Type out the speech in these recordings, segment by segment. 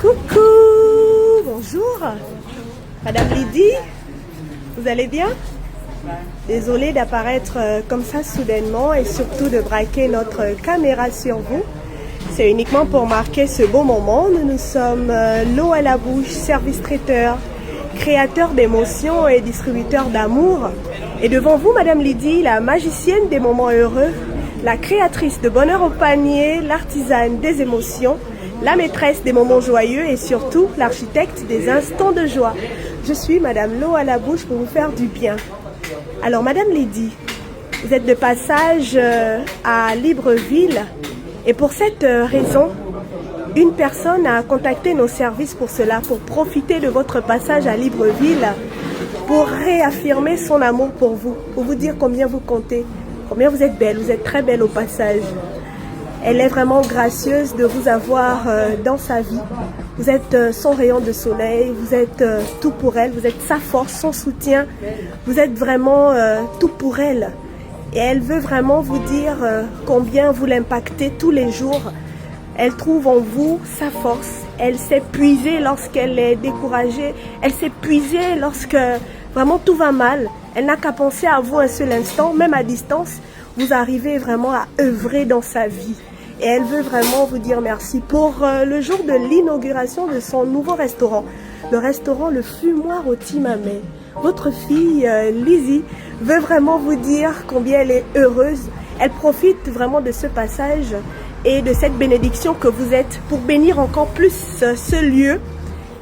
Coucou, bonjour. Madame Lydie, vous allez bien? Désolée d'apparaître comme ça soudainement et surtout de braquer notre caméra sur vous. C'est uniquement pour marquer ce beau moment. Nous sommes l'eau à la bouche, service traiteur, créateur d'émotions et distributeur d'amour. Et devant vous, Madame Lydie, la magicienne des moments heureux, la créatrice de bonheur au panier, l'artisane des émotions, la maîtresse des moments joyeux et surtout l'architecte des instants de joie. Je suis Madame l'eau à la bouche pour vous faire du bien. Alors Madame Lydie, vous êtes de passage à Libreville et pour cette raison, une personne a contacté nos services pour cela, pour profiter de votre passage à Libreville, pour réaffirmer son amour pour vous dire combien vous comptez, combien vous êtes belle, vous êtes très belle au passage. Elle est vraiment gracieuse de vous avoir dans sa vie. Vous êtes son rayon de soleil, vous êtes tout pour elle, vous êtes sa force, son soutien. Vous êtes vraiment tout pour elle. Et elle veut vraiment vous dire combien vous l'impactez tous les jours. Elle trouve en vous sa force. Elle s'est puisée lorsqu'elle est découragée. Elle s'est puisée lorsque vraiment tout va mal. Elle n'a qu'à penser à vous un seul instant, même à distance. Vous arrivez vraiment à œuvrer dans sa vie. Et elle veut vraiment vous dire merci pour le jour de l'inauguration de son nouveau restaurant. Le restaurant Le Fumoir au Timamé. Votre fille, Lizzie, veut vraiment vous dire combien elle est heureuse. Elle profite vraiment de ce passage et de cette bénédiction que vous êtes pour bénir encore plus ce lieu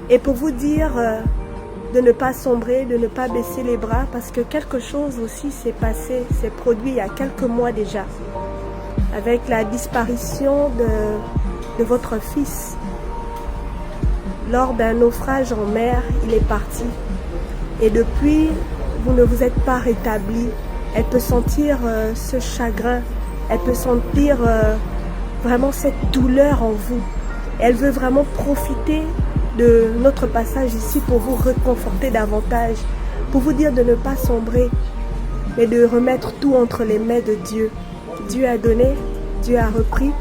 et pour vous dire de ne pas sombrer, de ne pas baisser les bras parce que quelque chose aussi s'est passé, s'est produit il y a quelques mois déjà. Avec la disparition de votre fils. Lors d'un naufrage en mer, il est parti. Et depuis, vous ne vous êtes pas rétabli. Elle peut sentir ce chagrin. Elle peut sentir vraiment cette douleur en vous. Elle veut vraiment profiter de notre passage ici pour vous réconforter davantage. Pour vous dire de ne pas sombrer, mais de remettre tout entre les mains de Dieu. Dieu a donné, Dieu a repris.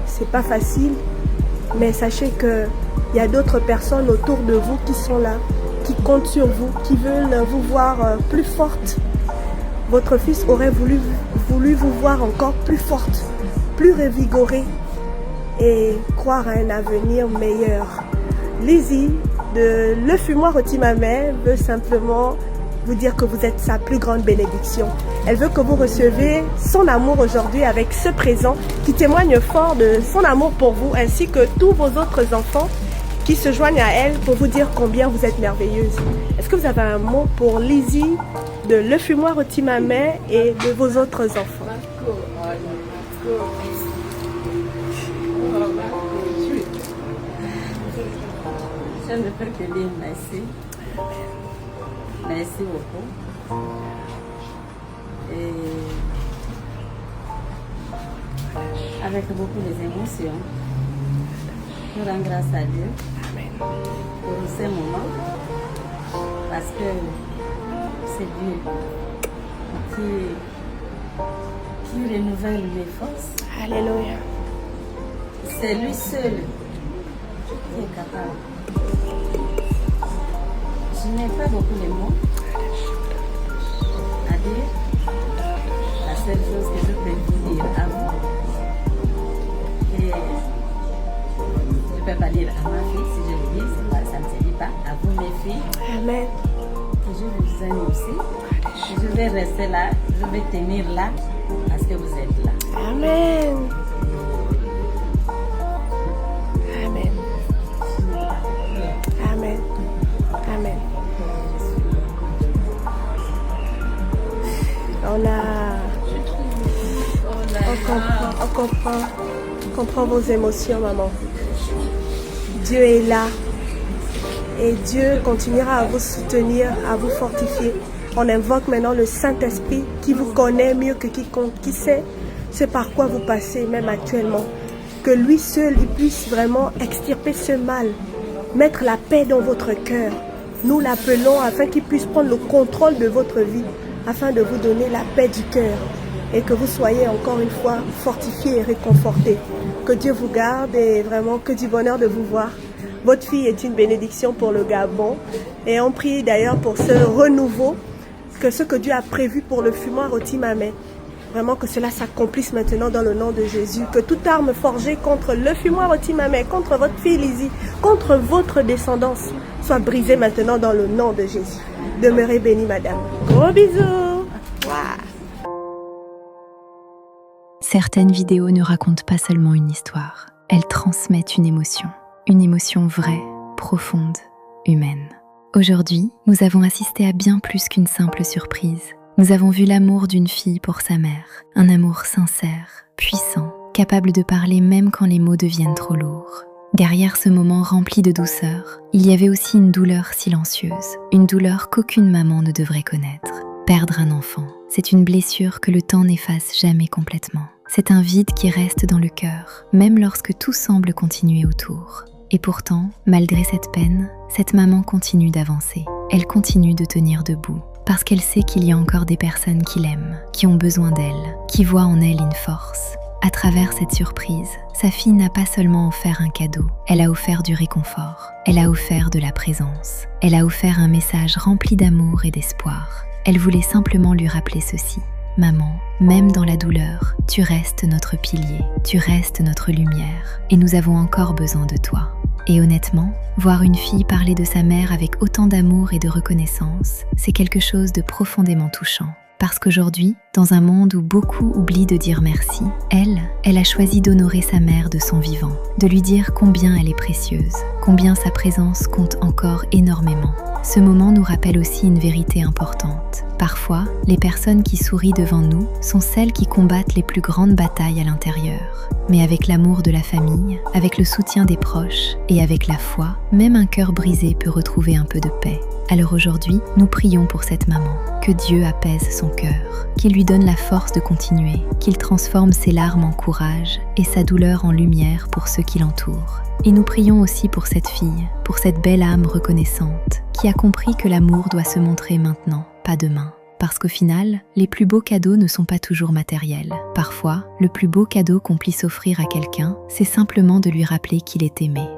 C'est pas facile, mais sachez que il y a d'autres personnes autour de vous qui sont là, qui comptent sur vous, qui veulent vous voir plus forte. Votre fils aurait voulu vous voir encore plus forte, plus revigorée et croire à un avenir meilleur. Lizzie de Le Fumoir au Timamé veut simplement vous dire que vous êtes sa plus grande bénédiction. Elle veut que vous recevez son amour aujourd'hui avec ce présent qui témoigne fort de son amour pour vous ainsi que tous vos autres enfants qui se joignent à elle pour vous dire combien vous êtes merveilleuse. Est-ce que vous avez un mot pour Lizzie de Le Fumoir au Timamé et de vos autres enfants? Je ne peux que dire merci. Merci beaucoup. Et avec beaucoup d'émotions, je rends grâce à Dieu pour ces moments parce que c'est Dieu qui renouvelle mes forces. Alléluia. C'est lui seul qui est capable. Je n'ai pas beaucoup de mots à dire. La seule chose que je peux vous dire à vous, et je ne peux pas dire à ma fille, si je le dis, ça ne se dit pas, à vous mes filles, Amen. que je vous aime aussi. Je vais rester là, je vais tenir là, parce que vous êtes là. Amen. Amen. Amen. Amen. On comprend vos émotions, maman. Dieu est là. Et Dieu continuera à vous soutenir, à vous fortifier. On invoque maintenant le Saint-Esprit qui vous connaît mieux que quiconque, qui sait ce par quoi vous passez, même actuellement. Que lui seul, il puisse vraiment extirper ce mal, mettre la paix dans votre cœur. Nous l'appelons afin qu'il puisse prendre le contrôle de votre vie, afin de vous donner la paix du cœur et que vous soyez encore une fois fortifiés et réconfortés. Que Dieu vous garde et vraiment que du bonheur de vous voir. Votre fille est une bénédiction pour le Gabon. Et on prie d'ailleurs pour ce renouveau, que ce que Dieu a prévu pour le fumoir au Timamé. Vraiment que cela s'accomplisse maintenant dans le nom de Jésus. Que toute arme forgée contre le fumoir au Timamé, contre votre fille Lizzie, contre votre descendance, soit brisée maintenant dans le nom de Jésus. Demeurez bénie, madame. Gros bisous. Wow. Certaines vidéos ne racontent pas seulement une histoire, elles transmettent une émotion vraie, profonde, humaine. Aujourd'hui, nous avons assisté à bien plus qu'une simple surprise. Nous avons vu l'amour d'une fille pour sa mère, un amour sincère, puissant, capable de parler même quand les mots deviennent trop lourds. Derrière ce moment rempli de douceur, il y avait aussi une douleur silencieuse, une douleur qu'aucune maman ne devrait connaître. Perdre un enfant, c'est une blessure que le temps n'efface jamais complètement. C'est un vide qui reste dans le cœur, même lorsque tout semble continuer autour. Et pourtant, malgré cette peine, cette maman continue d'avancer. Elle continue de tenir debout, parce qu'elle sait qu'il y a encore des personnes qui l'aiment, qui ont besoin d'elle, qui voient en elle une force. À travers cette surprise, sa fille n'a pas seulement offert un cadeau, elle a offert du réconfort, elle a offert de la présence, elle a offert un message rempli d'amour et d'espoir. Elle voulait simplement lui rappeler ceci. Maman, même dans la douleur, tu restes notre pilier, tu restes notre lumière, et nous avons encore besoin de toi. Et honnêtement, voir une fille parler de sa mère avec autant d'amour et de reconnaissance, c'est quelque chose de profondément touchant. Parce qu'aujourd'hui, dans un monde où beaucoup oublient de dire merci, elle a choisi d'honorer sa mère de son vivant, de lui dire combien elle est précieuse, combien sa présence compte encore énormément. Ce moment nous rappelle aussi une vérité importante. Parfois, les personnes qui sourient devant nous sont celles qui combattent les plus grandes batailles à l'intérieur. Mais avec l'amour de la famille, avec le soutien des proches et avec la foi, même un cœur brisé peut retrouver un peu de paix. Alors aujourd'hui, nous prions pour cette maman, que Dieu apaise son cœur, qu'il lui donne la force de continuer, qu'il transforme ses larmes en courage et sa douleur en lumière pour ceux qui l'entourent. Et nous prions aussi pour cette fille, pour cette belle âme reconnaissante, qui a compris que l'amour doit se montrer maintenant, pas demain. Parce qu'au final, les plus beaux cadeaux ne sont pas toujours matériels. Parfois, le plus beau cadeau qu'on puisse offrir à quelqu'un, c'est simplement de lui rappeler qu'il est aimé.